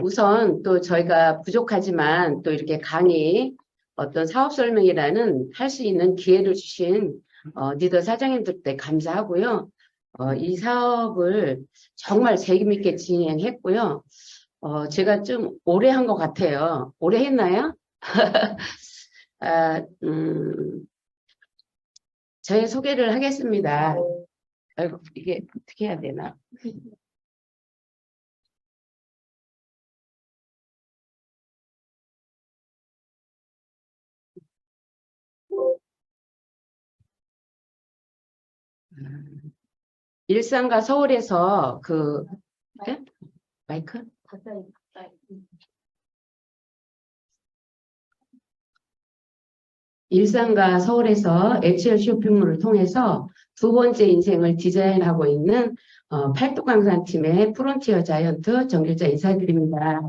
우선 또 저희가 부족하지만 또 이렇게 강의 어떤 사업 설명이라는 할 수 있는 기회를 주신 리더 사장님들께 감사하고요. 이 사업을 정말 책임있게 진행했고요. 제가 좀 오래 한 것 같아요. 오래 했나요? 저의 소개를 하겠습니다. 아이고, 이게 어떻게 해야 되나? 일산과 서울에서 네? 마이크? 일산과 서울에서 HL 쇼핑몰을 통해서 두 번째 인생을 디자인하고 있는 팔뚝강산팀의 프론티어 자이언트 정길자 인사드립니다.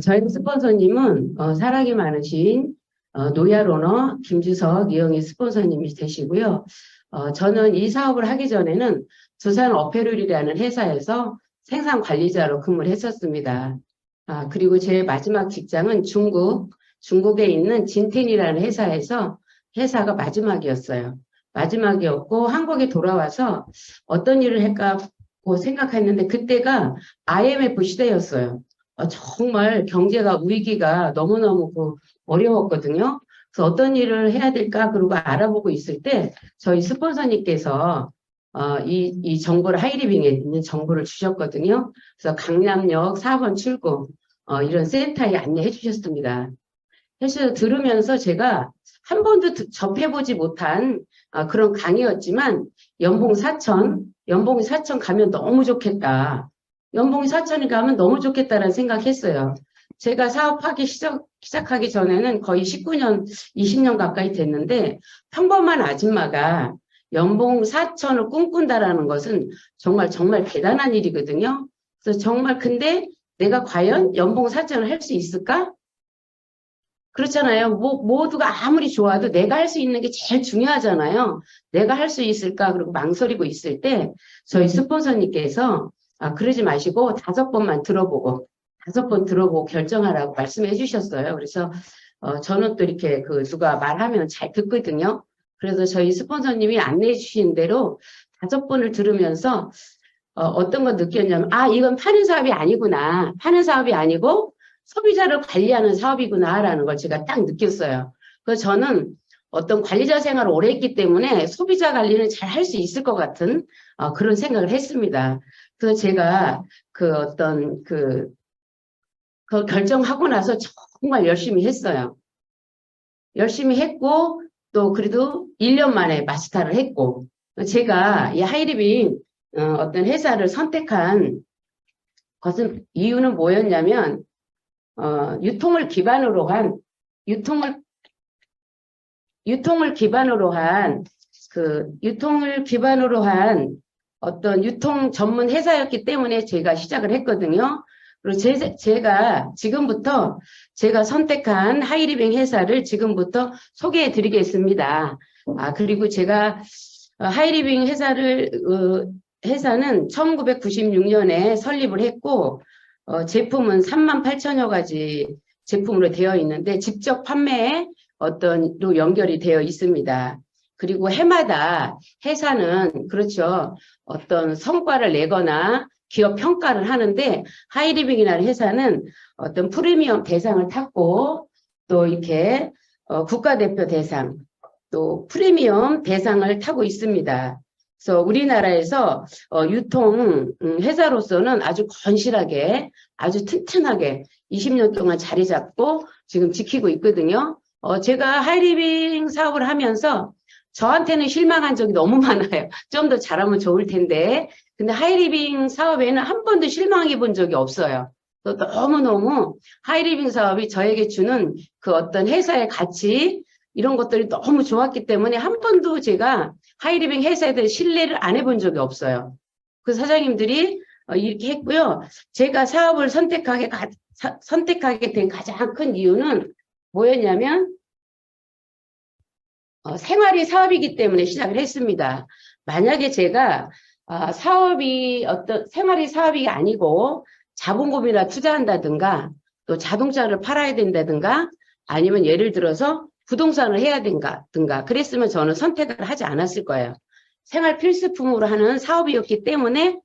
저희 스폰서님은 사랑이 많으신 노야로너 김주석 이영희 스폰서님이 되시고요. 저는 이 사업을 하기 전에는 두산 어페룰이라는 회사에서 생산관리자로 근무를 했었습니다. 그리고 제 마지막 직장은 중국에 있는 진텐이라는 회사에서 회사가 마지막이었어요. 마지막이었고 한국에 돌아와서 어떤 일을 할까고 생각했는데 그때가 IMF 시대였어요. 정말 경제가 위기가 너무너무 어려웠거든요. 그래서 어떤 일을 해야 될까 그러고 알아보고 있을 때 저희 스폰서님께서 이 정보를 하이리빙에 있는 정보를 주셨거든요. 그래서 강남역 4번 출구 이런 센터에 안내해 주셨습니다. 사실 들으면서 제가 한 번도 접해보지 못한 그런 강의였지만 연봉 4천 가면 너무 좋겠다. 연봉이 4천이 가면 너무 좋겠다라는 생각했어요. 제가 사업하기 시작하기 전에는 거의 19년, 20년 가까이 됐는데 평범한 아줌마가 연봉 4천을 꿈꾼다라는 것은 정말 대단한 일이거든요. 그래서 정말 근데 내가 과연 연봉 4천을 할 수 있을까? 그렇잖아요. 모두가 아무리 좋아도 내가 할 수 있는 게 제일 중요하잖아요. 내가 할 수 있을까? 그리고 망설이고 있을 때 저희 스폰서님께서 그러지 마시고 5번만 들어보고 5번 들어보고 결정하라고 말씀해 주셨어요. 그래서 저는 또 이렇게 누가 말하면 잘 듣거든요. 그래서 저희 스폰서님이 안내해 주신 대로 5번을 들으면서 어떤 거 느꼈냐면 이건 파는 사업이 아니구나. 파는 사업이 아니고 소비자를 관리하는 사업이구나라는 걸 제가 딱 느꼈어요. 그래서 저는 어떤 관리자 생활을 오래 했기 때문에 소비자 관리는 잘 할 수 있을 것 같은 그런 생각을 했습니다. 그래서 제가 그 결정하고 나서 정말 열심히 했어요. 열심히 했고 또 그래도 1년 만에 마스터를 했고 제가 이 하이리빙 어떤 회사를 선택한 것은 이유는 뭐였냐면 유통을 기반으로 한 어떤 유통 전문 회사였기 때문에 제가 시작을 했거든요. 그리고 제가 지금부터 제가 선택한 하이리빙 회사를 지금부터 소개해 드리겠습니다. 그리고 제가 하이리빙 회사는 1996년에 설립을 했고 제품은 38,000여 가지 제품으로 되어 있는데 직접 판매에 로 연결이 되어 있습니다. 그리고 해마다 회사는 그렇죠. 어떤 성과를 내거나 기업 평가를 하는데 하이리빙이라는 회사는 어떤 프리미엄 대상을 탔고 또 이렇게 국가대표 대상 또 프리미엄 대상을 타고 있습니다. 그래서 우리나라에서 유통 회사로서는 아주 건실하게 아주 튼튼하게 20년 동안 자리 잡고 지금 지키고 있거든요. 제가 하이리빙 사업을 하면서 저한테는 실망한 적이 너무 많아요. 좀 더 잘하면 좋을 텐데. 근데 하이리빙 사업에는 한 번도 실망해 본 적이 없어요. 너무너무 하이리빙 사업이 저에게 주는 그 어떤 회사의 가치 이런 것들이 너무 좋았기 때문에 한 번도 제가 하이리빙 회사에 대해 신뢰를 안 해본 적이 없어요. 그 사장님들이 이렇게 했고요. 제가 사업을 선택하게 된 가장 큰 이유는 뭐였냐면 생활이 사업이기 때문에 시작을 했습니다. 만약에 제가 사업이 생활이 사업이 아니고 자본금이나 투자한다든가 또 자동차를 팔아야 된다든가 아니면 예를 들어서 부동산을 해야 된다든가 그랬으면 저는 선택을 하지 않았을 거예요. 생활 필수품으로 하는 사업이었기 때문에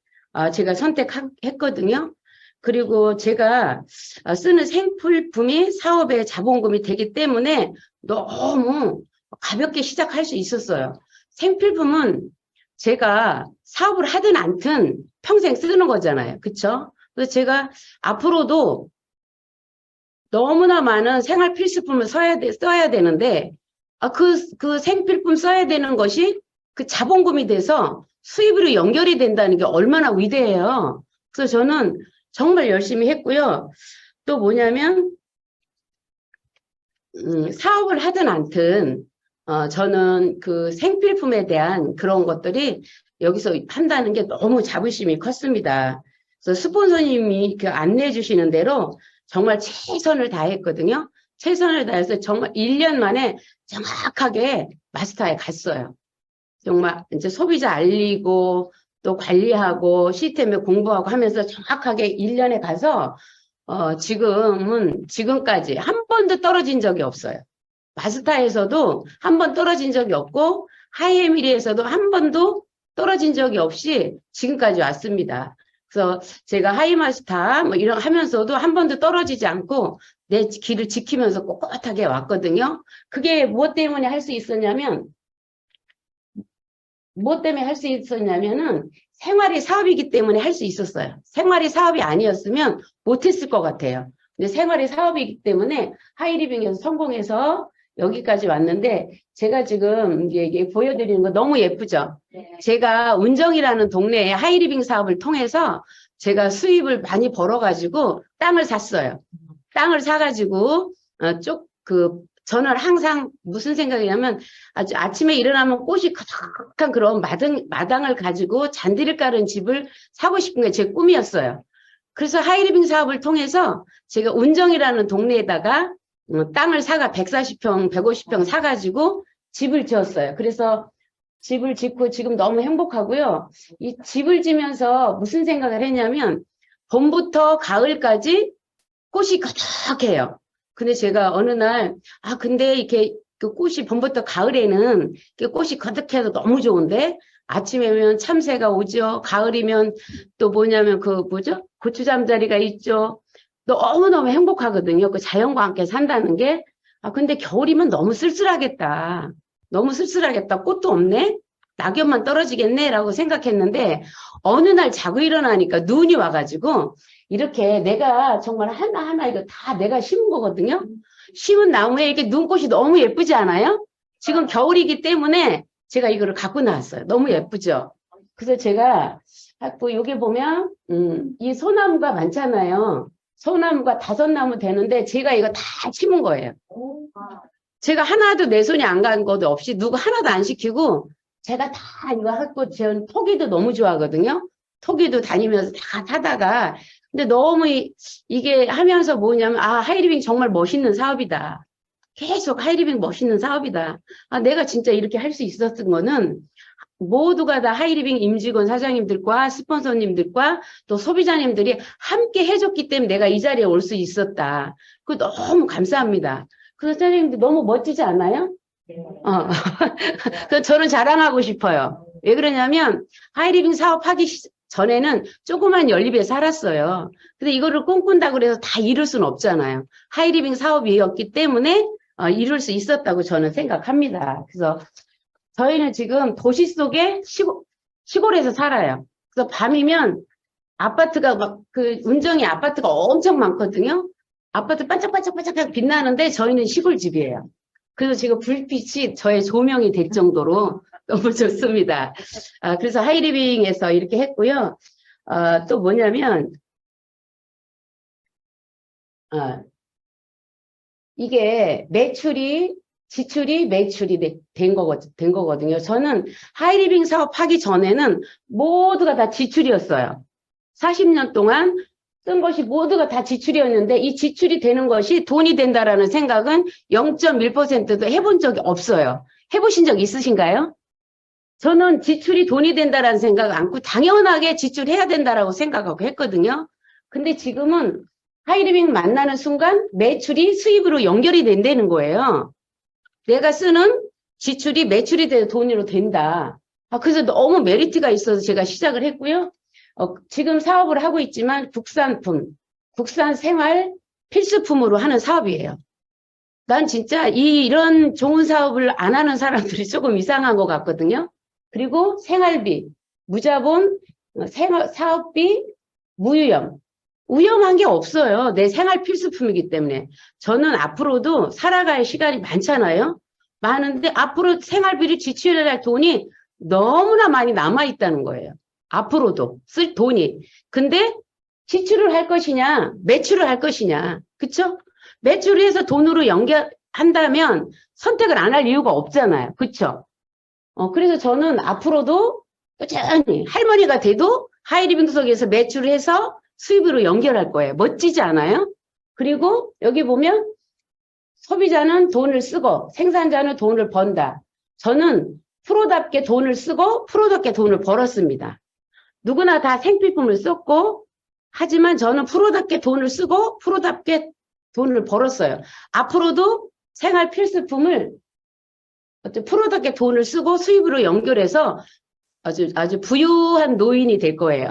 제가 선택했거든요. 그리고 제가 쓰는 생필품이 사업의 자본금이 되기 때문에 너무 가볍게 시작할 수 있었어요. 생필품은 제가 사업을 하든 않든 평생 쓰는 거잖아요. 그쵸? 그래서 제가 앞으로도 너무나 많은 생활 필수품을 써야 되는데, 그 생필품 써야 되는 것이 그 자본금이 돼서 수입으로 연결이 된다는 게 얼마나 위대해요. 그래서 저는 정말 열심히 했고요. 또 뭐냐면, 사업을 하든 않든, 저는 그 생필품에 대한 그런 것들이 여기서 한다는 게 너무 자부심이 컸습니다. 그래서 스폰서님이 그 안내해 주시는 대로 정말 최선을 다했거든요. 최선을 다해서 정말 1년 만에 정확하게 마스터에 갔어요. 정말 이제 소비자 알리고 또 관리하고 시스템에 공부하고 하면서 정확하게 1년에 가서 지금까지 한 번도 떨어진 적이 없어요. 마스타에서도 한 번 떨어진 적이 없고 하이에미리에서도 한 번도 떨어진 적이 없이 지금까지 왔습니다. 그래서 제가 하이마스타 뭐 이런 하면서도 한 번도 떨어지지 않고 내 길을 지키면서 꼿꼿하게 왔거든요. 그게 무엇 때문에 할 수 있었냐면 생활이 사업이기 때문에 할 수 있었어요. 생활이 사업이 아니었으면 못했을 것 같아요. 근데 생활이 사업이기 때문에 하이리빙에서 성공해서 여기까지 왔는데 제가 지금 이게 보여드리는 거 너무 예쁘죠? 네. 제가 운정이라는 동네에 하이리빙 사업을 통해서 제가 수입을 많이 벌어가지고 땅을 샀어요. 땅을 사가지고 저는 항상 무슨 생각이냐면 아침에 일어나면 꽃이 가득한 그런 마당을 가지고 잔디를 깔은 집을 사고 싶은 게 제 꿈이었어요. 그래서 하이리빙 사업을 통해서 제가 운정이라는 동네에다가 땅을 140평, 150평 사가지고 집을 지었어요. 그래서 집을 짓고 지금 너무 행복하고요. 이 집을 지면서 무슨 생각을 했냐면 봄부터 가을까지 꽃이 가득해요. 근데 제가 어느 날, 근데 이렇게 그 꽃이 봄부터 가을에는 꽃이 가득해서 너무 좋은데 아침에면 참새가 오죠. 가을이면 또 뭐냐면 고추 잠자리가 있죠. 너무너무 행복하거든요. 그 자연과 함께 산다는 게. 근데 겨울이면 너무 쓸쓸하겠다. 너무 쓸쓸하겠다. 꽃도 없네? 낙엽만 떨어지겠네? 라고 생각했는데, 어느 날 자고 일어나니까 눈이 와가지고, 이렇게 내가 정말 하나하나 이거 다 내가 심은 거거든요. 심은 나무에 이렇게 눈꽃이 너무 예쁘지 않아요? 지금 겨울이기 때문에 제가 이거를 갖고 나왔어요. 너무 예쁘죠? 그래서 제가 여기 보면, 이 소나무가 많잖아요. 소나무가 5나무 되는데 제가 이거 다 심은 거예요. 제가 하나도 내 손이 안 간 것도 없이 누구 하나도 안 시키고 제가 다 이거 하고 저는 토기도 너무 좋아하거든요. 토기도 다니면서 다 타다가 근데 너무 이게 하면서 뭐냐면 하이리빙 정말 멋있는 사업이다. 계속 하이리빙 멋있는 사업이다. 내가 진짜 이렇게 할 수 있었던 거는 모두가 다 하이리빙 임직원 사장님들과 스폰서님들과 또 소비자님들이 함께 해줬기 때문에 내가 이 자리에 올 수 있었다. 그거 너무 감사합니다. 그 사장님들 너무 멋지지 않아요? 저는 자랑하고 싶어요. 왜 그러냐면 하이리빙 사업하기 전에는 조그만 연립에 살았어요. 근데 이거를 꿈꾼다고 그래서 다 이룰 수는 없잖아요. 하이리빙 사업이었기 때문에 이룰 수 있었다고 저는 생각합니다. 그래서 저희는 지금 도시 속에 시골에서 살아요. 그래서 밤이면 아파트가 운정이 아파트가 엄청 많거든요. 아파트 반짝반짝반짝 빛나는데 저희는 시골집이에요. 그래서 지금 불빛이 저의 조명이 될 정도로 너무 좋습니다. 그래서 하이리빙에서 이렇게 했고요. 또 뭐냐면, 이게 지출이 매출이 된 거거든요. 저는 하이리빙 사업하기 전에는 모두가 다 지출이었어요. 40년 동안 쓴 것이 모두가 다 지출이었는데 이 지출이 되는 것이 돈이 된다라는 생각은 0.1%도 해본 적이 없어요. 해보신 적 있으신가요? 저는 지출이 돈이 된다라는 생각 않고 당연하게 지출해야 된다라고 생각하고 했거든요. 근데 지금은 하이리빙 만나는 순간 매출이 수입으로 연결이 된다는 거예요. 내가 쓰는 지출이 매출이 돼 돈으로 된다. 그래서 너무 메리트가 있어서 제가 시작을 했고요. 지금 사업을 하고 있지만 국산품, 국산 생활 필수품으로 하는 사업이에요. 난 진짜 이런 좋은 사업을 안 하는 사람들이 조금 이상한 것 같거든요. 그리고 생활비, 무자본, 사업비, 무위험. 위험한 게 없어요. 내 생활 필수품이기 때문에. 저는 앞으로도 살아갈 시간이 많잖아요. 많은데 앞으로 생활비를 지출해야 할 돈이 너무나 많이 남아있다는 거예요. 앞으로도 쓸 돈이. 근데 지출을 할 것이냐, 매출을 할 것이냐. 그쵸? 매출을 해서 돈으로 연결한다면 선택을 안 할 이유가 없잖아요. 그쵸? 그래서 저는 앞으로도 꾸준히 할머니가 돼도 하이리빙 속에서 매출을 해서 수입으로 연결할 거예요. 멋지지 않아요? 그리고 여기 보면 소비자는 돈을 쓰고 생산자는 돈을 번다. 저는 프로답게 돈을 쓰고 프로답게 돈을 벌었습니다. 누구나 다 생필품을 썼고 하지만 저는 프로답게 돈을 쓰고 프로답게 돈을 벌었어요. 앞으로도 생활 필수품을 프로답게 돈을 쓰고 수입으로 연결해서 아주 부유한 노인이 될 거예요.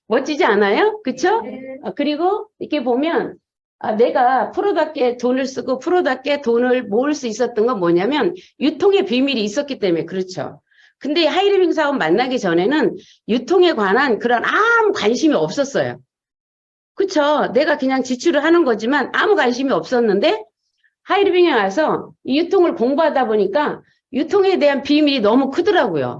멋지지 않아요? 그쵸? 그리고 이렇게 보면 내가 프로답게 돈을 쓰고 프로답게 돈을 모을 수 있었던 건 뭐냐면 유통의 비밀이 있었기 때문에 그렇죠. 근데 하이리빙 사업 만나기 전에는 유통에 관한 그런 아무 관심이 없었어요. 그쵸? 내가 그냥 지출을 하는 거지만 아무 관심이 없었는데 하이리빙에 와서 이 유통을 공부하다 보니까 유통에 대한 비밀이 너무 크더라고요.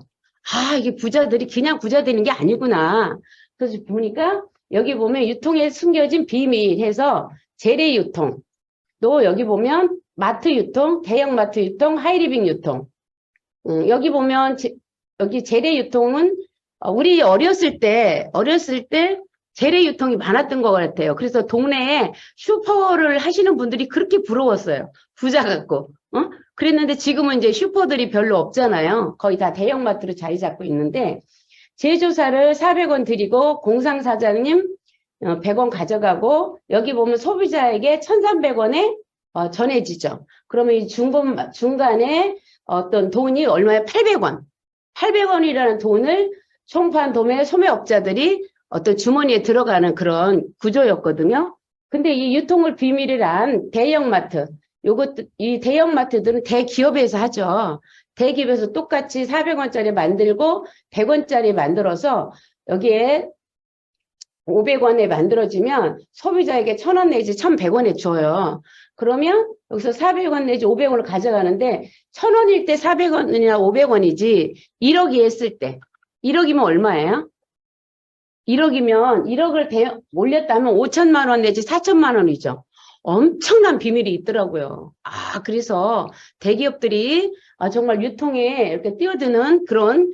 이게 부자들이 그냥 부자 되는 게 아니구나. 그래서 보니까 여기 보면 유통에 숨겨진 비밀 해서 재래 유통, 또 여기 보면 마트 유통, 대형 마트 유통, 하이리빙 유통. 여기 보면 여기 재래 유통은 우리 어렸을 때 재래 유통이 많았던 것 같아요. 그래서 동네에 슈퍼를 하시는 분들이 그렇게 부러웠어요. 부자 같고. 그랬는데 지금은 이제 슈퍼들이 별로 없잖아요. 거의 다 대형마트로 자리 잡고 있는데 제조사를 400원 드리고 공상사장님 100원 가져가고 여기 보면 소비자에게 1,300원에 전해지죠. 그러면 이 중간에 어떤 돈이 얼마에 800원. 800원이라는 돈을 총판 도매 소매업자들이 어떤 주머니에 들어가는 그런 구조였거든요. 근데 이 유통을 비밀을 한 대형마트, 이 대형마트들은 대기업에서 하죠. 대기업에서 똑같이 400원짜리 만들고 100원짜리 만들어서 여기에 500원에 만들어지면 소비자에게 1,000원 내지 1,100원에 줘요. 그러면 여기서 400원 내지 500원을 가져가는데 1,000원일 때 400원이나 500원이지 1억이 했을 때 1억이면 얼마예요? 1억이면 1억을 올렸다면 5천만 원 내지 4천만 원이죠. 엄청난 비밀이 있더라고요. 그래서 대기업들이 정말 유통에 이렇게 뛰어드는 그런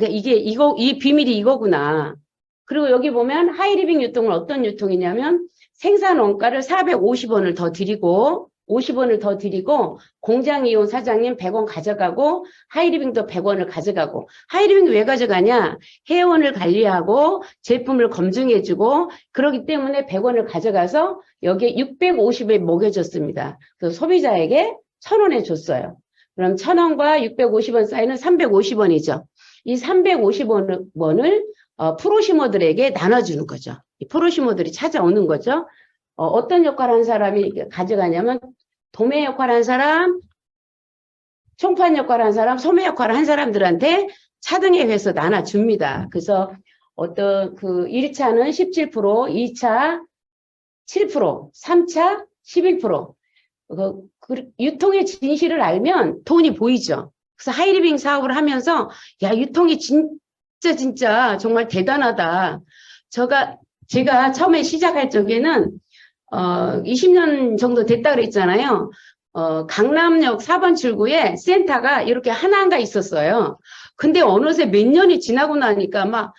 이 비밀이 이거구나. 그리고 여기 보면 하이리빙 유통은 어떤 유통이냐면 생산 원가를 450원을 더 드리고 50원을 더 드리고 공장 이용 사장님 100원 가져가고 하이리빙도 100원을 가져가고 하이리빙 왜 가져가냐? 회원을 관리하고 제품을 검증해주고 그러기 때문에 100원을 가져가서 여기에 650에 먹여줬습니다. 그래서 소비자에게 1,000원에 줬어요. 그럼 1,000원과 650원 사이는 350원이죠. 이 350원을 프로시머들에게 나눠주는 거죠. 이 프로시머들이 찾아오는 거죠. 어떤 역할을 한 사람이 가져가냐면 도매 역할을 한 사람, 총판 역할을 한 사람, 소매 역할을 한 사람들한테 차등에 해서 나눠줍니다. 그래서 어떤 1차는 17%, 2차 7%, 3차 11%. 유통의 진실을 알면 돈이 보이죠. 그래서 하이리빙 사업을 하면서 유통이 진짜 정말 대단하다. 제가 처음에 시작할 적에는 20년 정도 됐다 그랬잖아요. 강남역 4번 출구에 센터가 이렇게 하나인가 있었어요. 근데 어느새 몇 년이 지나고 나니까 막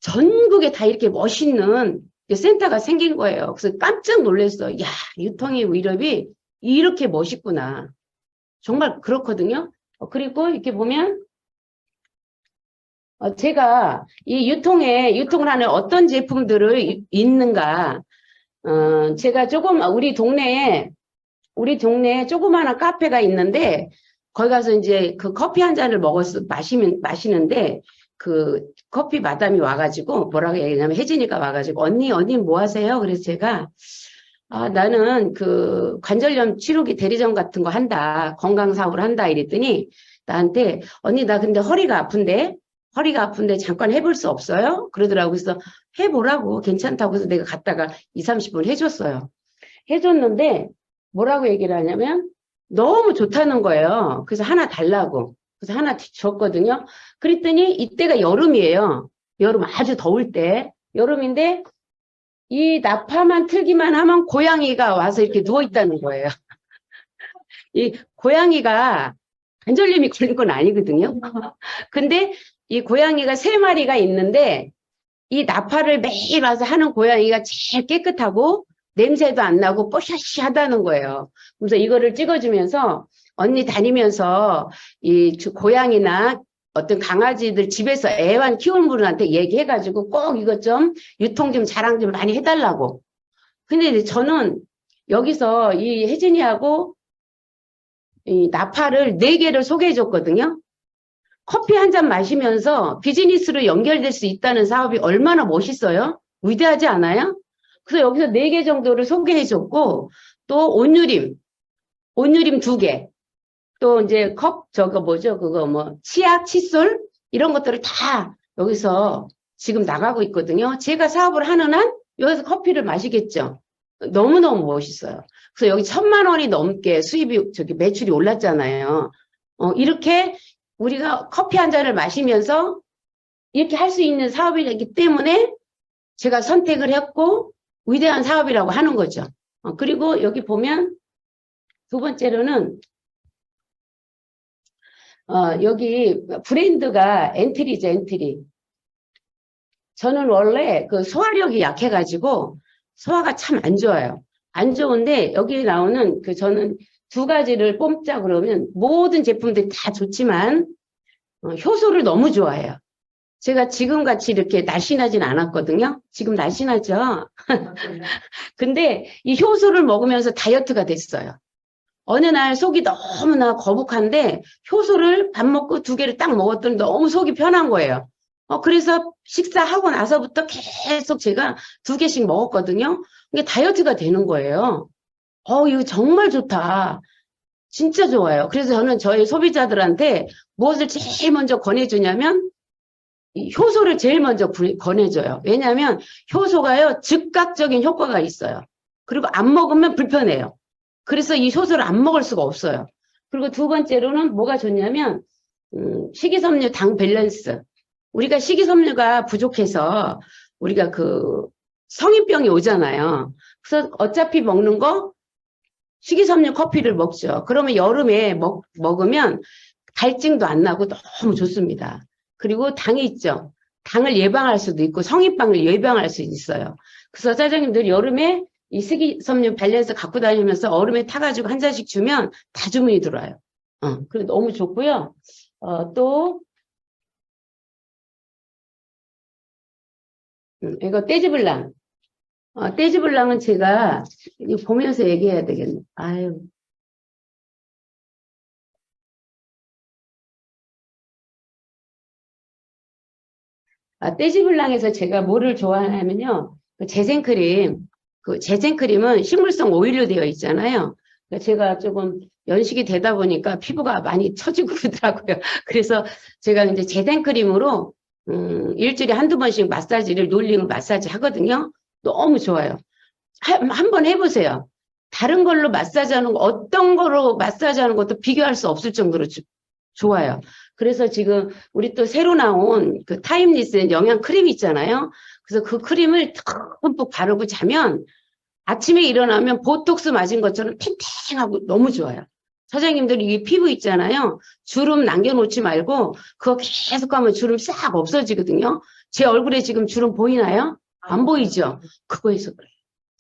전국에 다 이렇게 멋있는 센터가 생긴 거예요. 그래서 깜짝 놀랐어요. 유통의 위력이 이렇게 멋있구나. 정말 그렇거든요. 그리고 이렇게 보면 제가 이 유통을 하는 어떤 제품들을 있는가, 제가 조금, 우리 동네에 조그마한 카페가 있는데, 거기 가서 이제 그 커피 한 잔을 마시는데, 그 커피 마담이 와가지고, 뭐라고 얘기하냐면, 혜진이가 와가지고, 언니 뭐 하세요? 그래서 제가, 나는 그 관절염 치료기 대리점 같은 거 한다. 건강 사업을 한다. 이랬더니, 나한테, 언니, 나 근데 허리가 아픈데 잠깐 해볼 수 없어요? 그러더라고. 그래서 해보라고. 괜찮다고 해서 내가 갔다가 2, 30분 해줬어요. 해줬는데, 뭐라고 얘기를 하냐면, 너무 좋다는 거예요. 그래서 하나 달라고. 그래서 하나 줬거든요. 그랬더니, 이때가 여름이에요. 여름 아주 더울 때. 여름인데, 이 나파만 틀기만 하면 고양이가 와서 이렇게 누워있다는 거예요. 이 고양이가 관절염이 걸린 건 아니거든요. 근데 이 고양이가 3마리가 있는데 이 나파를 매일 와서 하는 고양이가 제일 깨끗하고 냄새도 안 나고 뽀샤시하다는 거예요. 그래서 이거를 찍어주면서 언니 다니면서 이 고양이나 어떤 강아지들 집에서 애완 키우는 분한테 얘기해가지고 꼭 이것 좀 유통 좀 자랑 좀 많이 해달라고. 근데 이제 저는 여기서 이 혜진이하고 이 나파를 4개를 소개해 줬거든요. 커피 한 잔 마시면서 비즈니스로 연결될 수 있다는 사업이 얼마나 멋있어요? 위대하지 않아요? 그래서 여기서 4개 정도를 소개해 줬고, 또 온유림 2개, 또 이제 치약, 칫솔, 이런 것들을 다 여기서 지금 나가고 있거든요. 제가 사업을 하는 한 여기서 커피를 마시겠죠. 너무너무 멋있어요. 그래서 여기 1,000만 원이 넘게 매출이 올랐잖아요. 이렇게 우리가 커피 한 잔을 마시면서 이렇게 할 수 있는 사업이기 때문에 제가 선택을 했고 위대한 사업이라고 하는 거죠. 그리고 여기 보면 두 번째로는 여기 브랜드가 엔트리죠, 엔트리. 저는 원래 그 소화력이 약해가지고 소화가 참 안 좋아요. 안 좋은데 여기 나오는 저는 2가지를 뽑자 그러면 모든 제품들이 다 좋지만 효소를 너무 좋아해요. 제가 지금같이 이렇게 날씬하진 않았거든요. 지금 날씬하죠? 근데 이 효소를 먹으면서 다이어트가 됐어요. 어느 날 속이 너무나 거북한데 효소를 밥 먹고 2개를 딱 먹었더니 너무 속이 편한 거예요. 그래서 식사하고 나서부터 계속 제가 2개씩 먹었거든요. 이게 다이어트가 되는 거예요. 이거 정말 좋다. 진짜 좋아요. 그래서 저는 저희 소비자들한테 무엇을 제일 먼저 권해주냐면 이 효소를 제일 먼저 권해줘요. 왜냐하면 효소가요 즉각적인 효과가 있어요. 그리고 안 먹으면 불편해요. 그래서 이 효소를 안 먹을 수가 없어요. 그리고 2번째로는 뭐가 좋냐면 식이섬유 당 밸런스. 우리가 식이섬유가 부족해서 우리가 성인병이 오잖아요. 그래서 어차피 먹는 거 식이섬유 커피를 먹죠. 그러면 여름에 먹으면 갈증도 안 나고 너무 좋습니다. 그리고 당이 있죠. 당을 예방할 수도 있고 성인병을 예방할 수 있어요. 그래서 사장님들 여름에 이 식이섬유 밸런스 갖고 다니면서 얼음에 타가지고 한 잔씩 주면 다 주문이 들어와요. 그래 너무 좋고요. 또 이거 떼지블랑. 떼지블랑은 제가 이거 보면서 얘기해야 되겠네. 아유. 떼지블랑에서 제가 뭐를 좋아하냐면요. 재생크림은 식물성 오일로 되어 있잖아요. 그러니까 제가 조금 연식이 되다 보니까 피부가 많이 처지고 그러더라고요. 그래서 제가 이제 재생크림으로 일주일에 1~2번씩 롤링 마사지 하거든요. 너무 좋아요. 한번 해보세요. 다른 걸로 마사지하는 거, 어떤 거로 마사지하는 것도 비교할 수 없을 정도로 좋아요. 그래서 지금 우리 또 새로 나온 타임리스 영양 크림 있잖아요. 그래서 그 크림을 듬뿍 바르고 자면 아침에 일어나면 보톡스 맞은 것처럼 탱탱하고 너무 좋아요. 사장님들 이 피부 있잖아요. 주름 남겨놓지 말고 그거 계속 하면 주름 싹 없어지거든요. 제 얼굴에 지금 주름 보이나요? 안 보이죠? 그거에서 그래요.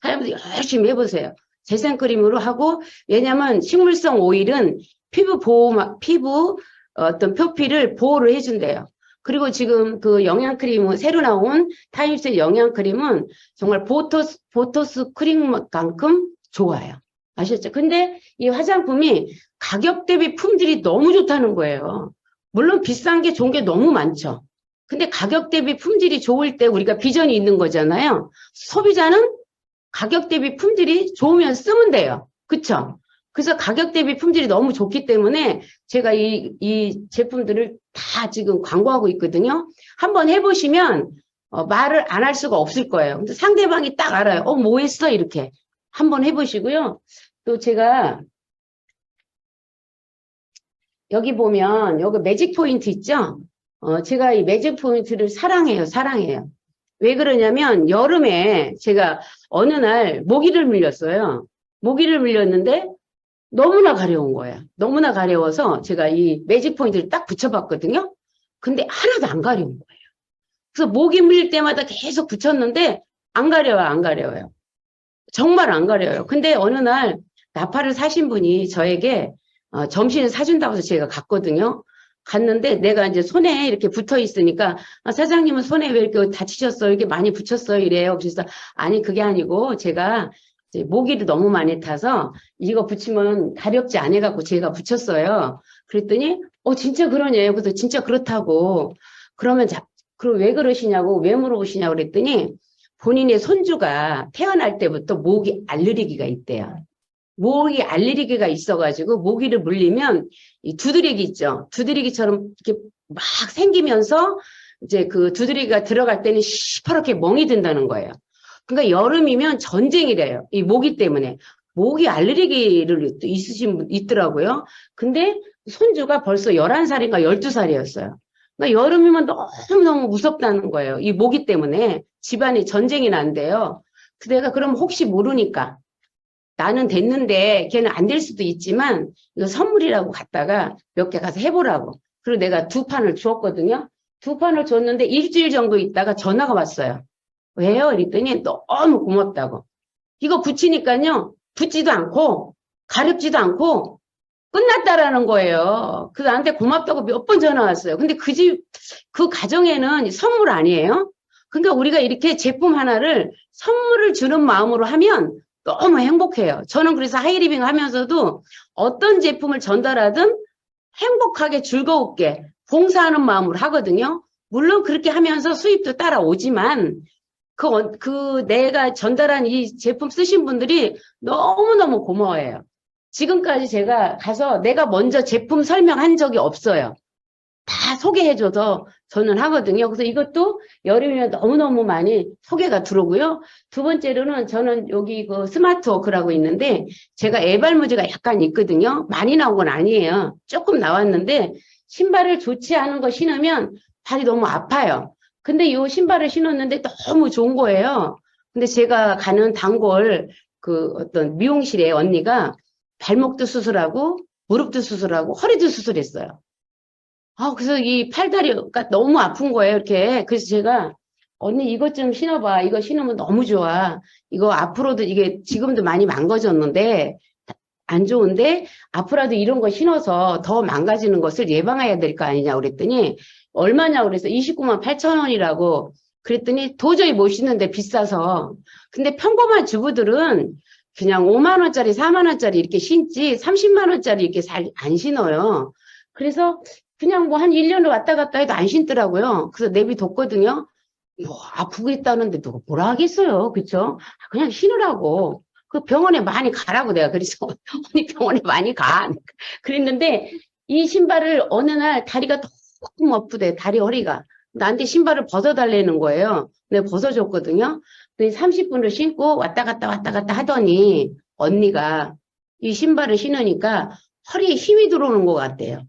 사장님들 열심히 해보세요. 재생크림으로 하고, 왜냐면 식물성 오일은 피부 어떤 표피를 보호를 해준대요. 그리고 지금 그 영양크림, 새로 나온 타임스 영양크림은 정말 보토스 크림만큼 좋아요. 아셨죠? 근데 이 화장품이 가격 대비 품질이 너무 좋다는 거예요. 물론 비싼 게 좋은 게 너무 많죠. 근데 가격 대비 품질이 좋을 때 우리가 비전이 있는 거잖아요. 소비자는 가격 대비 품질이 좋으면 쓰면 돼요. 그쵸? 그래서 가격 대비 품질이 너무 좋기 때문에 제가 이 제품들을 다 지금 광고하고 있거든요. 한번 해보시면 말을 안 할 수가 없을 거예요. 근데 상대방이 딱 알아요. 뭐 했어? 이렇게. 한번 해보시고요. 또 제가 여기 보면 여기 매직 포인트 있죠? 제가 이 매직 포인트를 사랑해요. 왜 그러냐면 여름에 제가 어느 날 모기를 물렸어요. 모기를 물렸는데 너무나 가려운 거예요. 너무나 가려워서 제가 이 매직 포인트를 딱 붙여봤거든요. 근데 하나도 안 가려운 거예요. 그래서 모기 물릴 때마다 계속 붙였는데 안 가려워요. 정말 안 가려요. 근데 어느 날 나팔을 사신 분이 저에게 점심을 사준다고 해서 제가 갔거든요. 갔는데 내가 이제 손에 이렇게 붙어 있으니까 사장님은 손에 왜 이렇게 다치셨어요? 이렇게 많이 붙였어요? 이래요. 그래서 아니 그게 아니고 제가 이제 모기를 너무 많이 타서 이거 붙이면 가렵지 않아갖고 제가 붙였어요. 그랬더니 진짜 그러네요. 그래서 진짜 그렇다고 그러면 그럼 왜 그러시냐고 왜 물어보시냐고 그랬더니 본인의 손주가 태어날 때부터 모기 알레르기가 있대요. 모기 알레르기가 있어가지고 모기를 물리면 이 두드리기 있죠. 두드리기처럼 이렇게 막 생기면서 이제 그 두드리기가 들어갈 때는 시퍼렇게 멍이 든다는 거예요. 그러니까 여름이면 전쟁이래요. 이 모기 때문에. 모기 알레르기를 있으신 분 있더라고요. 근데 손주가 벌써 11살인가 12살이었어요. 그러니까 여름이면 너무너무 무섭다는 거예요. 이 모기 때문에 집안이 전쟁이 난대요. 내가 그럼 혹시 모르니까 나는 됐는데 걔는 안 될 수도 있지만 이거 선물이라고 갖다가 몇 개 가서 해보라고. 그리고 내가 2판을 주었거든요. 2판을 줬는데 일주일 정도 있다가 전화가 왔어요. 왜요? 이랬더니 너무 고맙다고. 이거 붙이니까요. 붙지도 않고 가렵지도 않고 끝났다라는 거예요. 그래서 나한테 고맙다고 몇 번 전화 왔어요. 근데 그 가정에는 선물 아니에요? 그러니까 우리가 이렇게 제품 하나를 선물을 주는 마음으로 하면 너무 행복해요. 저는 그래서 하이리빙 하면서도 어떤 제품을 전달하든 행복하게 즐거웠게 봉사하는 마음으로 하거든요. 물론 그렇게 하면서 수입도 따라오지만 내가 전달한 이 제품 쓰신 분들이 너무너무 고마워해요. 지금까지 제가 가서 내가 먼저 제품 설명한 적이 없어요. 다 소개해줘서 저는 하거든요. 그래서 이것도 여름이면 너무너무 많이 소개가 들어오고요. 두 번째로는 저는 여기 그 스마트워크라고 있는데 제가 애발무지가 약간 있거든요. 많이 나온 건 아니에요. 조금 나왔는데 신발을 좋지 않은 거 신으면 발이 너무 아파요. 근데 이 신발을 신었는데 너무 좋은 거예요. 근데 제가 가는 단골 그 어떤 미용실에 언니가 발목도 수술하고 무릎도 수술하고 허리도 수술했어요. 그래서 이 팔다리가 너무 아픈 거예요, 이렇게. 그래서 제가, 언니 이것 좀 신어봐. 이거 신으면 너무 좋아. 이거 앞으로도 이게 지금도 많이 망가졌는데, 안 좋은데, 앞으로도 이런 거 신어서 더 망가지는 것을 예방해야 될 거 아니냐고 그랬더니, 얼마냐고 그래서 29만 8천 원이라고 그랬더니 도저히 못 신는데 비싸서. 근데 평범한 주부들은 그냥 5만 원짜리, 4만 원짜리 이렇게 신지 30만 원짜리 이렇게 안 신어요. 그래서 그냥 뭐 한 1년을 왔다 갔다 해도 안 신더라고요. 그래서 내비뒀거든요. 아프겠다는데 누가 뭐라 하겠어요. 그쵸? 그냥 신으라고. 그 병원에 많이 가라고 내가 그래서 언니 병원에 많이 가. 그랬는데 이 신발을 어느 날 다리가 조금 아프대. 다리 허리가. 나한테 신발을 벗어달라는 거예요. 내가 벗어줬거든요. 30분을 신고 왔다 갔다 하더니 언니가 이 신발을 신으니까 허리에 힘이 들어오는 것 같대요.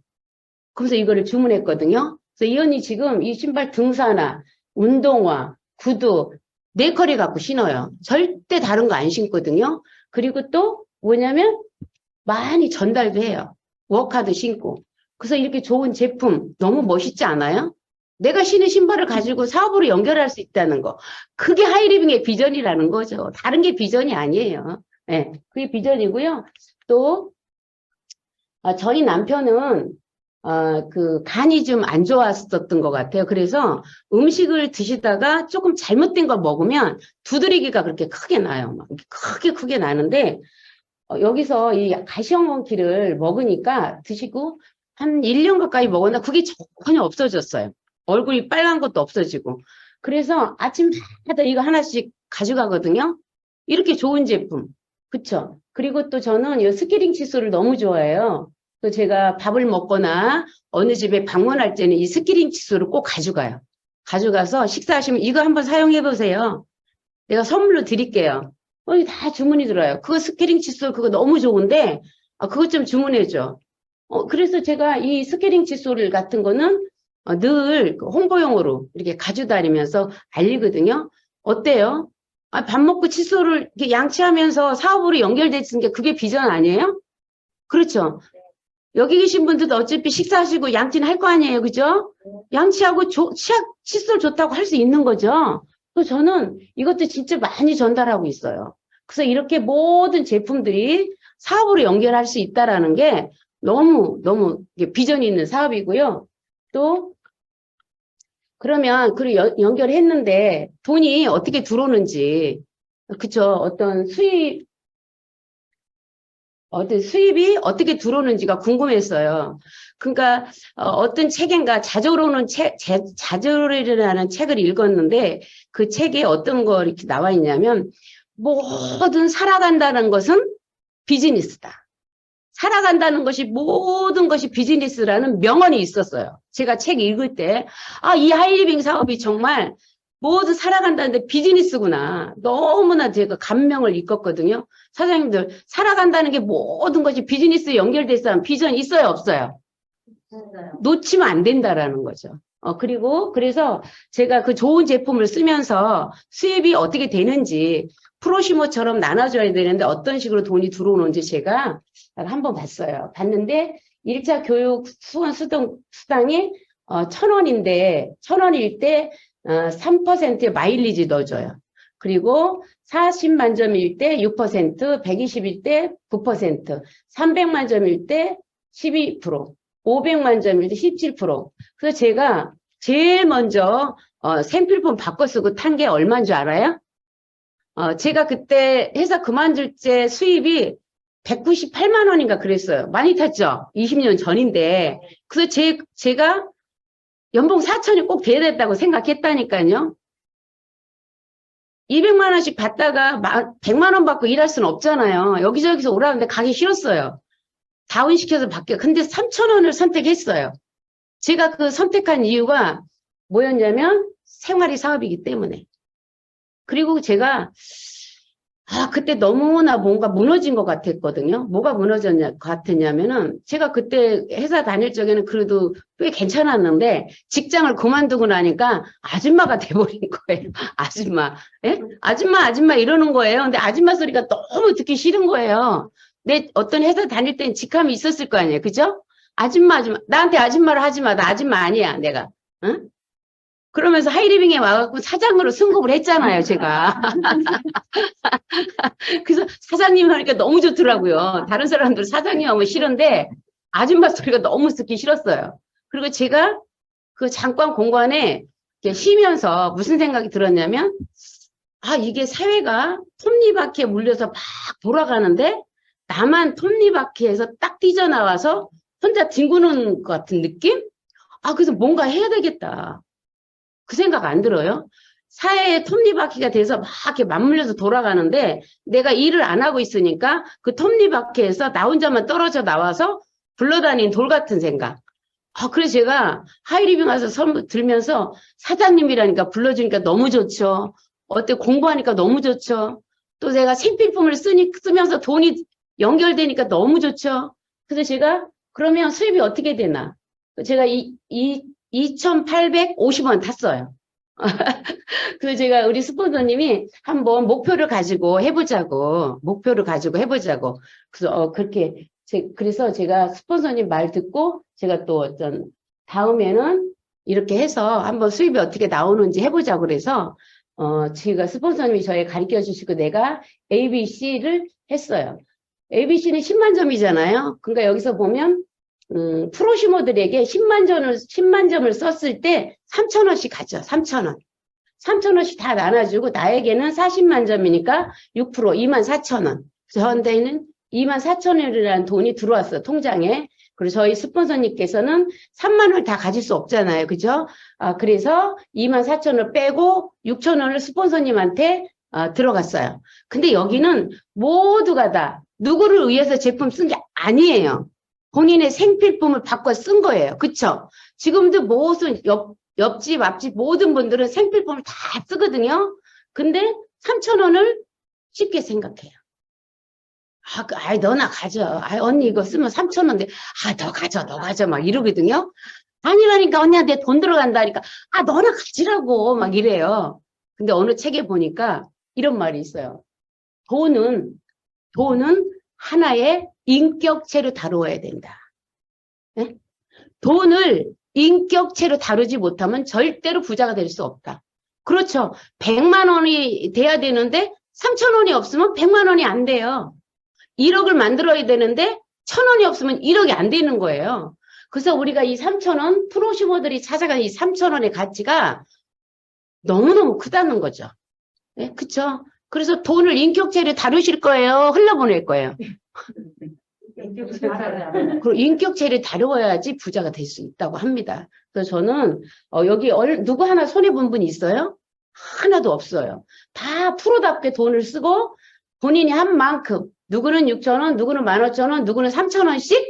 그래서 이거를 주문했거든요. 그래서 이 언니 지금 이 신발 등산화, 운동화, 구두, 네컬이 갖고 신어요. 절대 다른 거 안 신거든요. 그리고 또 뭐냐면 많이 전달도 해요. 워카도 신고. 그래서 이렇게 좋은 제품 너무 멋있지 않아요? 내가 신은 신발을 가지고 사업으로 연결할 수 있다는 거. 그게 하이리빙의 비전이라는 거죠. 다른 게 비전이 아니에요. 네, 그게 비전이고요. 또 저희 남편은 그 간이 좀 안 좋았었던 것 같아요. 그래서 음식을 드시다가 조금 잘못된 걸 먹으면 두드리기가 그렇게 크게 나요. 막 크게 나는데 여기서 이 가시형원키를 먹으니까 드시고 한 1년 가까이 먹었나 그게 전혀 없어졌어요. 얼굴이 빨간 것도 없어지고. 그래서 아침마다 이거 하나씩 가져가거든요. 이렇게 좋은 제품. 그쵸? 그리고 또 저는 이 스키링 칫솔을 너무 좋아해요. 또 제가 밥을 먹거나 어느 집에 방문할 때는 이 스키링 칫솔을 꼭 가져가요. 가져가서 식사하시면 이거 한번 사용해 보세요. 내가 선물로 드릴게요. 다 주문이 들어요. 그거 스케링 칫솔 그거 너무 좋은데 그것 좀 주문해줘. 그래서 제가 이 스케링 칫솔 같은 거는 늘 홍보용으로 이렇게 가져다니면서 알리거든요. 어때요? 밥 먹고 칫솔을 이렇게 양치하면서 사업으로 연결되는 게 그게 비전 아니에요? 그렇죠. 여기 계신 분들도 어차피 식사하시고 양치는 할 거 아니에요. 그죠? 양치하고 칫솔 좋다고 할 수 있는 거죠. 그래서 저는 이것도 진짜 많이 전달하고 있어요. 그래서 이렇게 모든 제품들이 사업으로 연결할 수 있다라는 게 너무 비전이 있는 사업이고요. 또 그러면 그 연결했는데 돈이 어떻게 들어오는지 그쵸? 어떤 수입이 어떻게 들어오는지가 궁금했어요. 그러니까 어떤 책인가 자조론이라는 책을 읽었는데 그 책에 어떤 거 이렇게 나와 있냐면 모든 살아간다는 것은 비즈니스다. 살아간다는 것이 모든 것이 비즈니스라는 명언이 있었어요. 제가 책 읽을 때 이 하이리빙 사업이 정말 모두 살아간다는데 비즈니스구나. 너무나 제가 감명을 읽었거든요. 사장님들 살아간다는 게 모든 것이 비즈니스에 연결돼 있어요. 비전 있어요, 없어요? 놓치면 안 된다라는 거죠. 그리고 그래서 제가 그 좋은 제품을 쓰면서 수입이 어떻게 되는지 프로시모처럼 나눠줘야 되는데 어떤 식으로 돈이 들어오는지 제가 한번 봤어요. 봤는데 1차 교육 수강 수당이 1,000원인데 1,000원일 때 3% 마일리지 넣어줘요. 그리고 40만 점일 때 6%, 120일 때 9%, 300만 점일 때 12%, 500만 점일 때 17%. 그래서 제가 제일 먼저 생필품 바꿔 쓰고 탄 게 얼마인 줄 알아요? 제가 그때 회사 그만둘 때 수입이 198만 원인가 그랬어요. 많이 탔죠? 20년 전인데. 그래서 제가 연봉 4천이 꼭 돼야 됐다고 생각했다니까요. 200만 원씩 받다가 100만 원 받고 일할 수는 없잖아요. 여기저기서 오라는데 가기 싫었어요. 다운시켜서 받게. 근데 3천 원을 선택했어요. 제가 그 선택한 이유가 뭐였냐면 생활이 사업이기 때문에. 그리고 제가 그때 너무나 뭔가 무너진 것 같았거든요. 뭐가 같았냐면은 제가 그때 회사 다닐 적에는 그래도 꽤 괜찮았는데 직장을 그만두고 나니까 아줌마가 돼버린 거예요. 아줌마. 예? 아줌마 이러는 거예요. 근데 아줌마 소리가 너무 듣기 싫은 거예요. 내 어떤 회사 다닐 땐 직함이 있었을 거 아니에요. 그죠? 아줌마. 나한테 아줌마를 하지 마. 나 아줌마 아니야, 내가. 응? 그러면서 하이리빙에 와갖고 사장으로 승급을 했잖아요, 제가. 그래서 사장님 하니까 너무 좋더라고요. 다른 사람들 사장님 하면 싫은데 아줌마 소리가 너무 듣기 싫었어요. 그리고 제가 그 잠깐 공간에 쉬면서 무슨 생각이 들었냐면 이게 사회가 톱니바퀴에 물려서 막 돌아가는데 나만 톱니바퀴에서 딱 뛰쳐나와서 혼자 뒹구는 것 같은 느낌? 그래서 뭔가 해야 되겠다. 그 생각 안 들어요? 사회의 톱니바퀴가 돼서 막 이렇게 맞물려서 돌아가는데 내가 일을 안 하고 있으니까 그 톱니바퀴에서 나 혼자만 떨어져 나와서 굴러다니는 돌 같은 생각. 그래서 제가 하이리빙 와서 들면서 사장님이라니까 불러주니까 너무 좋죠. 어때 공부하니까 너무 좋죠. 또 제가 생필품을 쓰면서 돈이 연결되니까 너무 좋죠. 그래서 제가 그러면 수입이 어떻게 되나? 제가 2,850원 탔어요. 그래서 제가 우리 스폰서님이 한번 목표를 가지고 해보자고. 그래서 그래서 제가 스폰서님 말 듣고 제가 또 어떤 다음에는 이렇게 해서 한번 수입이 어떻게 나오는지 해보자고 그래서 제가 스폰서님이 저에 가르쳐 주시고 내가 ABC를 했어요. ABC는 10만 점이잖아요. 그러니까 여기서 보면 프로슈머들에게 10만 점을 썼을 때 3,000원씩 가죠. 3,000원. 3,000원씩 다 나눠주고 나에게는 40만 점이니까 6% 24,000원. 저한테는 24,000원이라는 돈이 들어왔어요. 통장에. 그리고 저희 스폰서님께서는 3만 원을 다 가질 수 없잖아요. 그죠? 그래서 24,000원을 빼고 6,000원을 스폰서님한테 들어갔어요. 근데 여기는 모두가 다 누구를 위해서 제품 쓴 게 아니에요. 본인의 생필품을 바꿔 쓴 거예요. 그쵸? 지금도 모든 옆집, 앞집 모든 분들은 생필품을 다 쓰거든요. 근데 3,000원을 쉽게 생각해요. 너나 가져. 언니 이거 쓰면 3,000원인데, 너 가져. 막 이러거든요. 아니라니까, 언니한테 돈 들어간다니까. 너나 가지라고. 막 이래요. 근데 어느 책에 보니까 이런 말이 있어요. 돈은 하나의 인격체로 다루어야 된다. 네? 돈을 인격체로 다루지 못하면 절대로 부자가 될 수 없다. 그렇죠. 100만 원이 돼야 되는데 3,000원이 없으면 100만 원이 안 돼요. 1억을 만들어야 되는데 1,000원이 없으면 1억이 안 되는 거예요. 그래서 우리가 이 3,000원, 프로슈머들이 찾아가는 이 3,000원의 가치가 너무너무 크다는 거죠. 네? 그쵸? 그래서 돈을 인격체로 다루실 거예요? 흘려보낼 거예요? 그리고 인격체를 다루어야지 부자가 될 수 있다고 합니다. 그래서 저는 여기 누구 하나 손해본 분 있어요? 하나도 없어요. 다 프로답게 돈을 쓰고 본인이 한 만큼 누구는 6,000원, 누구는 15,000원, 누구는 3,000원씩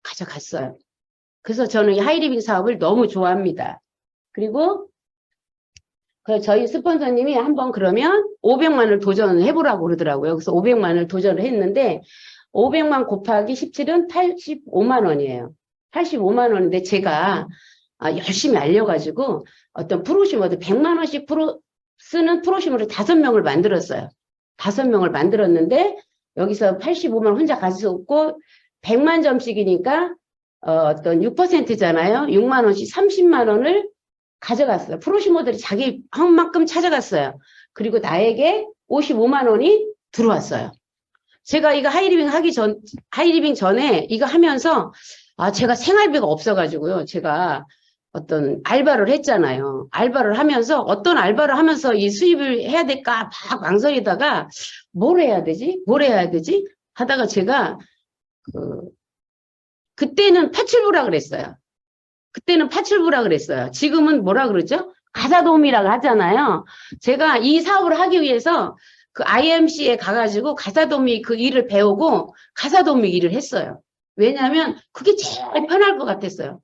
가져갔어요. 그래서 저는 이 하이리빙 사업을 너무 좋아합니다. 그리고 저희 스폰서님이 한번 그러면 500만을 도전을 해보라고 그러더라고요. 그래서 500만을 도전을 했는데 500만 곱하기 17은 85만 원이에요. 85만 원인데 제가 열심히 알려가지고 어떤 프로슈머들 100만 원씩 쓰는 프로슈머를 5명을 만들었어요. 5명을 만들었는데 여기서 85만 원 혼자 가지고 100만 점씩이니까 어떤 6%잖아요. 6만 원씩 30만 원을 가져갔어요. 프로슈머들이 자기 한 만큼 찾아갔어요. 그리고 나에게 55만 원이 들어왔어요. 제가 이거 하이리빙 전에 이거 하면서, 제가 생활비가 없어가지고요. 제가 어떤 알바를 했잖아요. 알바를 하면서, 어떤 알바를 하면서 이 수입을 해야 될까 막 망설이다가, 뭘 해야 되지? 하다가 제가, 그때는 파출부라 그랬어요. 지금은 뭐라 그러죠? 가사도우미라고 하잖아요. 제가 이 사업을 하기 위해서 그 IMC에 가가지고 가사도우미 그 일을 배우고 가사도우미 일을 했어요. 왜냐하면 그게 제일 편할 것 같았어요.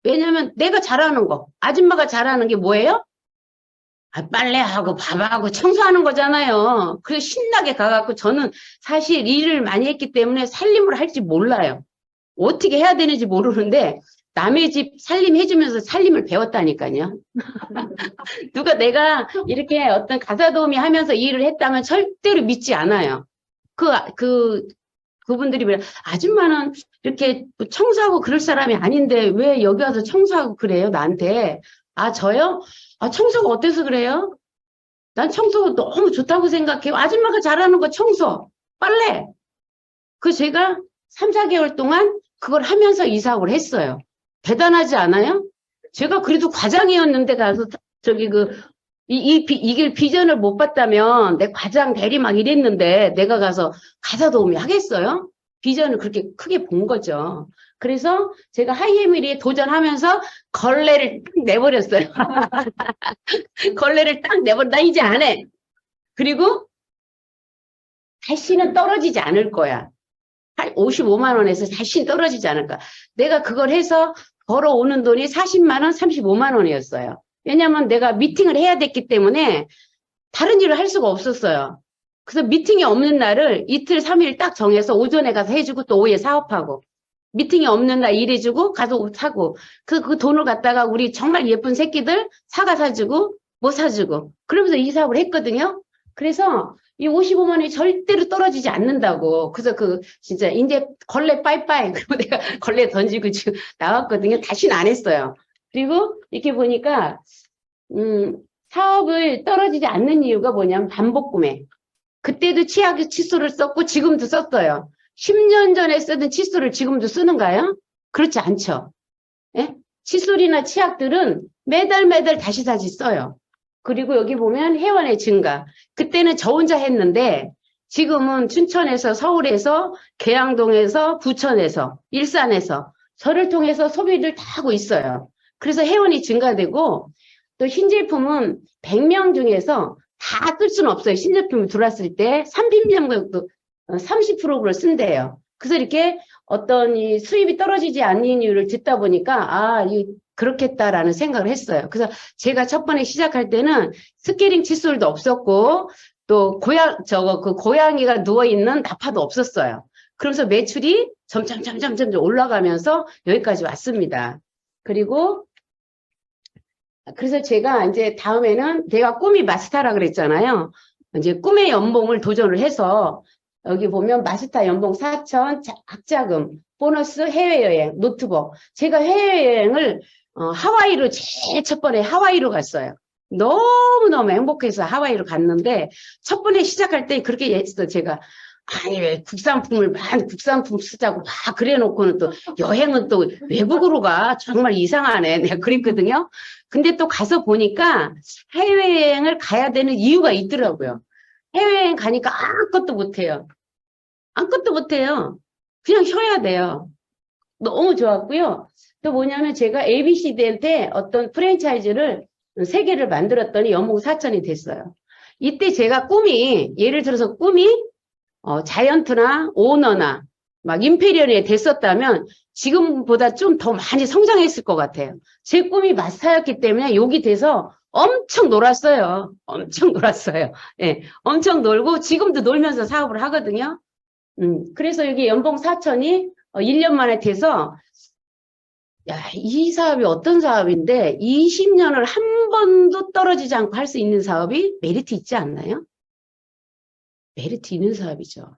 왜냐하면 내가 잘하는 거, 아줌마가 잘하는 게 뭐예요? 빨래하고 밥하고 청소하는 거잖아요. 그래서 신나게 가갖고 저는 사실 일을 많이 했기 때문에 살림을 할지 몰라요. 어떻게 해야 되는지 모르는데 남의 집 살림 해주면서 살림을 배웠다니까요. 누가 내가 이렇게 어떤 가사도우미 하면서 일을 했다면 절대로 믿지 않아요. 그분들이 왜 아줌마는 이렇게 청소하고 그럴 사람이 아닌데 왜 여기 와서 청소하고 그래요? 나한테. 저요? 청소가 어때서 그래요? 난 청소가 너무 좋다고 생각해요. 아줌마가 잘하는 거 청소, 빨래. 제가 3, 4개월 동안 그걸 하면서 이 사업을 했어요. 대단하지 않아요? 제가 그래도 과장이었는데 가서 이길 비전을 못 봤다면 내 과장 대리 막 이랬는데 내가 가서 가사도우미 하겠어요? 비전을 그렇게 크게 본 거죠. 그래서 제가 하이에밀리에 도전하면서 걸레를 딱 내버렸어요. 걸레를 딱 나 이제 안 해. 그리고 다시는 떨어지지 않을 거야. 55만 원에서 다시 떨어지지 않을까. 내가 그걸 해서 벌어오는 돈이 40만 원, 35만 원이었어요. 왜냐하면 내가 미팅을 해야 됐기 때문에 다른 일을 할 수가 없었어요. 그래서 미팅이 없는 날을 이틀, 3일 딱 정해서 오전에 가서 해주고 또 오후에 사업하고 미팅이 없는 날 일해주고 가서 사고 그 돈을 갖다가 우리 정말 예쁜 새끼들 사과 사주고 뭐 사주고 그러면서 이 사업을 했거든요. 그래서 이 55만 원이 절대로 떨어지지 않는다고. 그래서 진짜 이제 걸레 빠이빠이. 그리고 내가 걸레 던지고 지금 나왔거든요. 다시는 안 했어요. 그리고 이렇게 보니까, 사업을 떨어지지 않는 이유가 뭐냐면 반복 구매. 그때도 치약 칫솔을 썼고 지금도 썼어요. 10년 전에 쓰던 칫솔을 지금도 쓰는가요? 그렇지 않죠. 예? 칫솔이나 치약들은 매달 다시 써요. 그리고 여기 보면 회원의 증가. 그때는 저 혼자 했는데 지금은 춘천에서, 서울에서, 계양동에서, 부천에서, 일산에서 저를 통해서 소비를 다 하고 있어요. 그래서 회원이 증가되고 또 신제품은 100명 중에서 다 쓸 수는 없어요. 신제품이 들어왔을 때 30명 정도 30%를 쓴대요. 그래서 이렇게 어떤 이 수입이 떨어지지 않는 이유를 듣다 보니까 그렇겠다라는 생각을 했어요. 그래서 제가 첫 번에 시작할 때는 스케일링 칫솔도 없었고 또 고양이가 누워있는 나파도 없었어요. 그러면서 매출이 점점 올라가면서 여기까지 왔습니다. 그리고 그래서 제가 이제 다음에는 내가 꿈이 마스터라 그랬잖아요. 이제 꿈의 연봉을 도전을 해서 여기 보면 마스터 연봉 4천, 학자금, 보너스, 해외여행, 노트북. 제가 해외여행을 하와이로 제일 첫 번에 하와이로 갔어요. 너무너무 행복해서 하와이로 갔는데 첫 번에 시작할 때 그렇게 했어. 제가 아니 왜 국산품 쓰자고 막 그래놓고는 또 여행은 또 외국으로 가 정말 이상하네 내가 그랬거든요. 근데 또 가서 보니까 해외여행을 가야 되는 이유가 있더라고요. 해외여행 가니까 아무것도 못해요. 아무것도 못해요. 그냥 쉬어야 돼요. 너무 좋았고요. 또 뭐냐면 제가 ABCD한테 어떤 프랜차이즈를 3개를 만들었더니 연봉 4천이 됐어요. 이때 제가 꿈이 예를 들어서 꿈이 자이언트나 오너나 막 임페리얼이 됐었다면 지금보다 좀 더 많이 성장했을 것 같아요. 제 꿈이 마스터였기 때문에 여기 돼서 엄청 놀았어요. 엄청 놀았어요. 예, 엄청 놀고 지금도 놀면서 사업을 하거든요. 그래서 여기 연봉 4천이 1년 만에 돼서 이 사업이 어떤 사업인데 20년을 한 번도 떨어지지 않고 할 수 있는 사업이 메리트 있지 않나요? 메리트 있는 사업이죠.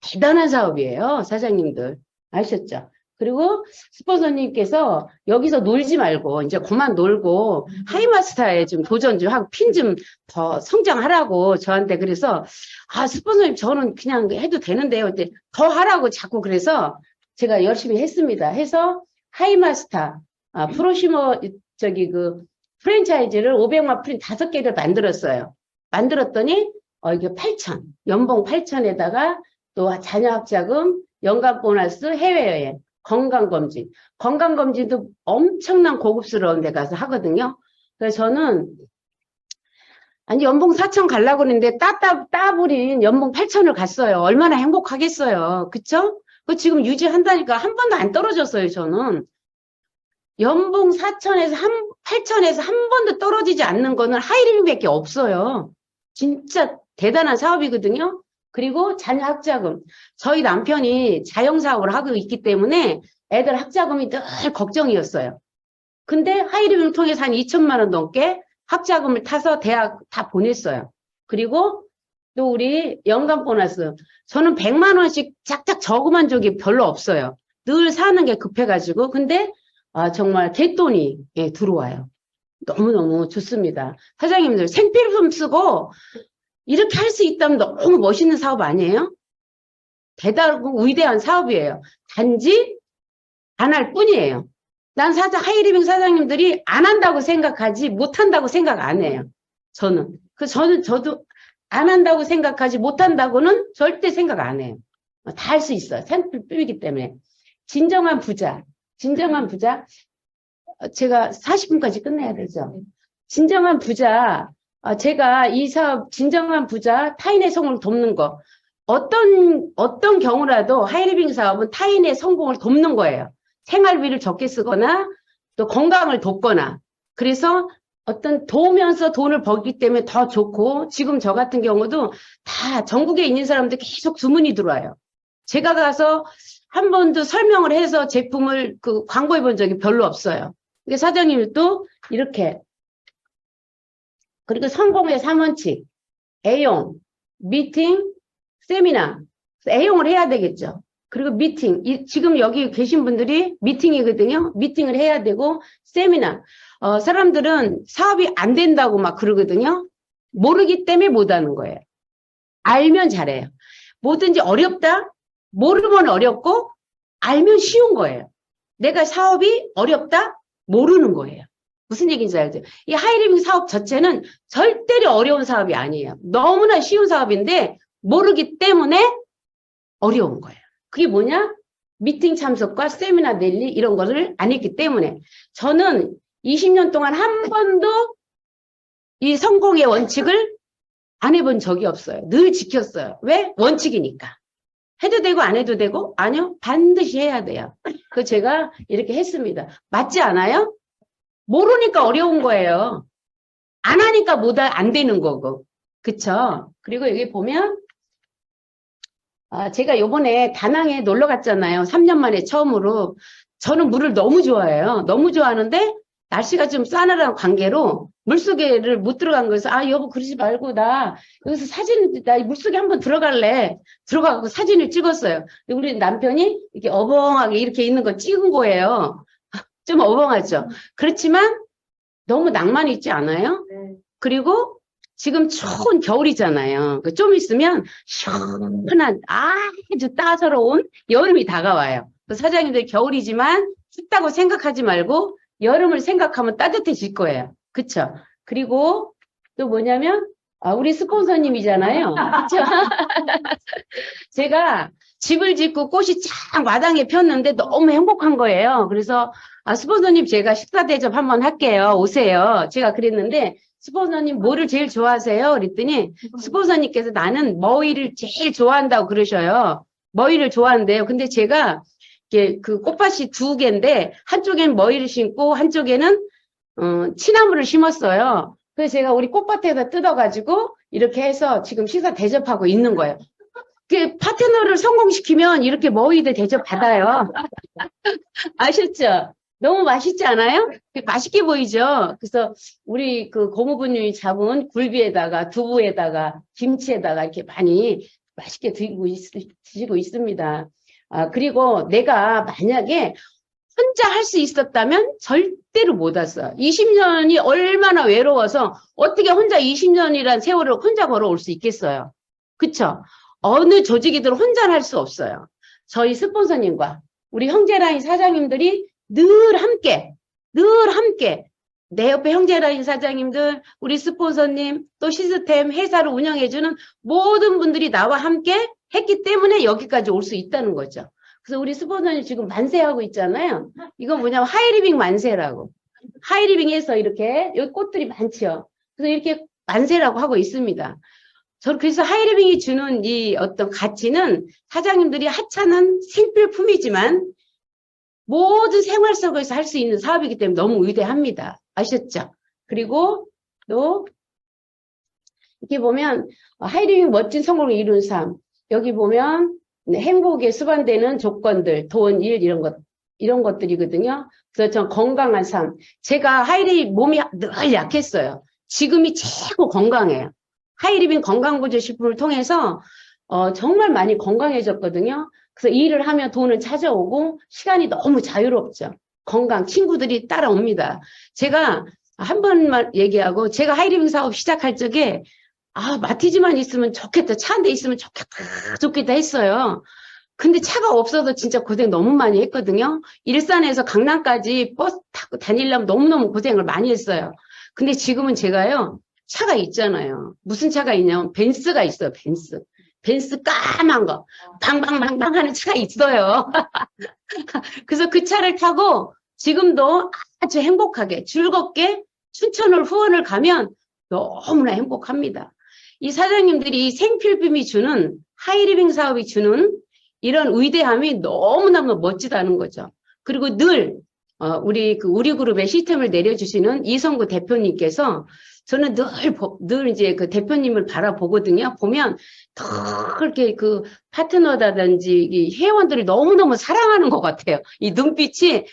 대단한 사업이에요. 사장님들. 아셨죠? 그리고 스폰서님께서 여기서 놀지 말고 이제 그만 놀고 하이마스터에 좀 도전 좀 하고 핀 좀 더 성장하라고 저한테 그래서 스폰서님 저는 그냥 해도 되는데요. 근데 더 하라고 자꾸 그래서 제가 열심히 했습니다. 해서 하이마스터 프로시머 프랜차이즈를 500만 프린 5개를 만들었어요. 만들었더니 이게 8천 연봉 8천에다가 또 자녀학자금, 연간 보너스, 해외여행, 건강검진. 건강검진도 엄청난 고급스러운 데 가서 하거든요. 그래서 저는, 연봉 4천 가려고 그랬는데 따부린 연봉 8천을 갔어요. 얼마나 행복하겠어요. 그쵸? 그 지금 유지한다니까 한 번도 안 떨어졌어요, 저는. 연봉 4천에서 8천에서 한 번도 떨어지지 않는 거는 하이리빙밖에 없어요. 진짜 대단한 사업이거든요. 그리고 자녀 학자금. 저희 남편이 자영사업을 하고 있기 때문에 애들 학자금이 늘 걱정이었어요. 근데 하이리빙을 통해서 한 2천만 원 넘게 학자금을 타서 대학 다 보냈어요. 그리고 또 우리 연간 보너스. 저는 100만 원씩 짝짝 저금한 적이 별로 없어요. 늘 사는 게 급해가지고. 근데 정말 갯돈이 들어와요. 너무너무 좋습니다. 사장님들 생필품 쓰고 이렇게 할 수 있다면 너무 멋있는 사업 아니에요? 대단하고 위대한 사업이에요. 단지 안 할 뿐이에요. 난 하이리빙 사장님들이 안 한다고 생각하지 못한다고 생각 안 해요. 저는. 저도 안 한다고 생각하지 못한다고는 절대 생각 안 해요. 다 할 수 있어요. 생필품이기 때문에. 진정한 부자. 제가 40분까지 끝내야 되죠. 진정한 부자. 제가 이 사업 진정한 부자 타인의 성공을 돕는 거 어떤 경우라도 하이리빙 사업은 타인의 성공을 돕는 거예요. 생활비를 적게 쓰거나 또 건강을 돕거나 그래서 어떤 도우면서 돈을 벌기 때문에 더 좋고 지금 저 같은 경우도 다 전국에 있는 사람들 계속 주문이 들어와요. 제가 가서 한 번도 설명을 해서 제품을 광고해 본 적이 별로 없어요. 근데 사장님도 이렇게 그리고 성공의 3원칙, 애용, 미팅, 세미나. 애용을 해야 되겠죠. 그리고 미팅. 지금 여기 계신 분들이 미팅이거든요. 미팅을 해야 되고, 세미나. 사람들은 사업이 안 된다고 막 그러거든요. 모르기 때문에 못하는 거예요. 알면 잘해요. 뭐든지 어렵다? 모르면 어렵고, 알면 쉬운 거예요. 내가 사업이 어렵다? 모르는 거예요. 무슨 얘기인지 알죠? 이 하이리빙 사업 자체는 절대로 어려운 사업이 아니에요. 너무나 쉬운 사업인데 모르기 때문에 어려운 거예요. 그게 뭐냐? 미팅 참석과 세미나 랠리 이런 것을 안 했기 때문에 저는 20년 동안 한 번도 이 성공의 원칙을 안 해본 적이 없어요. 늘 지켰어요. 왜? 원칙이니까. 해도 되고 안 해도 되고? 아니요. 반드시 해야 돼요. 그 제가 이렇게 했습니다. 맞지 않아요? 모르니까 어려운 거예요. 안 하니까 안 되는 거고. 그쵸? 그리고 여기 보면 제가 요번에 다낭에 놀러 갔잖아요. 3년 만에 처음으로. 저는 물을 너무 좋아해요. 너무 좋아하는데 날씨가 좀 싸늘한 관계로 물속에를 못 들어간 거여서 여보 그러지 말고 나 여기서 나 물속에 한번 들어갈래. 들어가고 사진을 찍었어요. 우리 남편이 이렇게 어벙하게 이렇게 있는 거 찍은 거예요. 좀 어벙하죠. 그렇지만 너무 낭만 있지 않아요? 네. 그리고 지금 추운 겨울이잖아요. 좀 있으면 시원한 아주 따사로운 여름이 다가와요. 사장님들 겨울이지만 춥다고 생각하지 말고 여름을 생각하면 따뜻해질 거예요. 그쵸? 그리고 또 뭐냐면 우리 스폰서님이잖아요. 그쵸? 제가 집을 짓고 꽃이 쫙 마당에 폈는데 너무 행복한 거예요. 그래서 스폰서님 제가 식사 대접 한번 할게요. 오세요. 제가 그랬는데 스폰서님 뭐를 제일 좋아하세요? 그랬더니 스폰서님께서 나는 머위를 제일 좋아한다고 그러셔요. 머위를 좋아한대요. 근데 제가 이렇게 그 꽃밭이 2개인데 한쪽에는 머위를 심고 한쪽에는 취나무를 심었어요. 그래서 제가 우리 꽃밭에다 뜯어가지고 이렇게 해서 지금 식사 대접하고 있는 거예요. 그 파트너를 성공시키면 이렇게 머위도 대접 받아요. 아셨죠? 너무 맛있지 않아요? 맛있게 보이죠? 그래서 우리 그 고모부님이 잡은 굴비에다가 두부에다가 김치에다가 이렇게 많이 맛있게 드시고 있습니다. 그리고 내가 만약에 혼자 할 수 있었다면 절대로 못 왔어요. 20년이 얼마나 외로워서 어떻게 혼자 20년이란 세월을 혼자 걸어올 수 있겠어요. 그쵸? 어느 조직이든 혼자 할 수 없어요. 저희 스폰서님과 우리 형제라인 사장님들이 늘 함께 내 옆에 형제라인 사장님들, 우리 스폰서님, 또 시스템 회사를 운영해주는 모든 분들이 나와 함께 했기 때문에 여기까지 올 수 있다는 거죠. 그래서 우리 스폰서님 지금 만세하고 있잖아요. 이건 뭐냐면 하이리빙 만세라고. 하이리빙에서 이렇게 여기 꽃들이 많죠. 그래서 이렇게 만세라고 하고 있습니다. 저는 그래서 하이리빙이 주는 이 어떤 가치는 사장님들이 하찮은 생필품이지만 모든 생활 속에서 할 수 있는 사업이기 때문에 너무 위대합니다. 아셨죠? 그리고 또 이렇게 보면 하이리빙 멋진 성공을 이룬 삶. 여기 보면 행복에 수반되는 조건들, 돈, 일 이런 것들이거든요. 그래서 전 건강한 삶. 제가 몸이 늘 약했어요. 지금이 최고 건강해요. 하이리빙 건강보조식품을 통해서 정말 많이 건강해졌거든요. 그래서 일을 하면 돈은 찾아오고 시간이 너무 자유롭죠. 건강, 친구들이 따라옵니다. 제가 한 번만 얘기하고 제가 하이리빙 사업 시작할 적에 마티즈만 있으면 좋겠다. 차 한 대 있으면 좋겠다 했어요. 근데 차가 없어서 진짜 고생 너무 많이 했거든요. 일산에서 강남까지 버스 타고 다니려면 너무너무 고생을 많이 했어요. 근데 지금은 제가요. 차가 있잖아요. 무슨 차가 있냐면 벤츠가 있어요. 벤츠 까만 거 방방방방 하는 차가 있어요. 그래서 그 차를 타고 지금도 아주 행복하게 즐겁게 춘천을 후원을 가면 너무나 행복합니다. 이 사장님들이 생필품이 주는 하이리빙 사업이 주는 이런 위대함이 너무너무 멋지다는 거죠. 그리고 늘 우리 그룹의 시스템을 내려주시는 이성구 대표님께서 저는 늘 이제 그 대표님을 바라보거든요. 보면 더 그렇게 그 파트너라든지 이 회원들이 너무너무 사랑하는 것 같아요. 이 눈빛이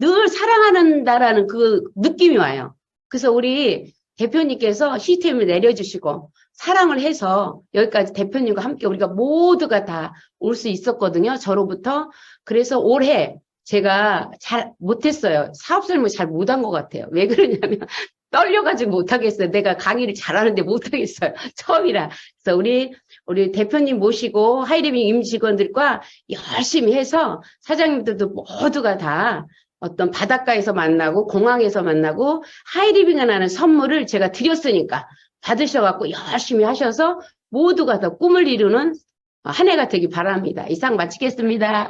늘 사랑한다라는 그 느낌이 와요. 그래서 우리 대표님께서 시스템을 내려주시고 사랑을 해서 여기까지 대표님과 함께 우리가 모두가 다 올 수 있었거든요. 저로부터. 그래서 올해 제가 잘 못했어요. 사업 설명 잘 못한 것 같아요. 왜 그러냐면 떨려가지고 못하겠어요. 내가 강의를 잘하는데 못하겠어요. 처음이라. 그래서 우리 우리 대표님 모시고 하이리빙 임직원들과 열심히 해서 사장님들도 모두가 다 어떤 바닷가에서 만나고 공항에서 만나고 하이리빙을 하는 선물을 제가 드렸으니까 받으셔갖고 열심히 하셔서 모두가 다 꿈을 이루는 한 해가 되기 바랍니다. 이상 마치겠습니다.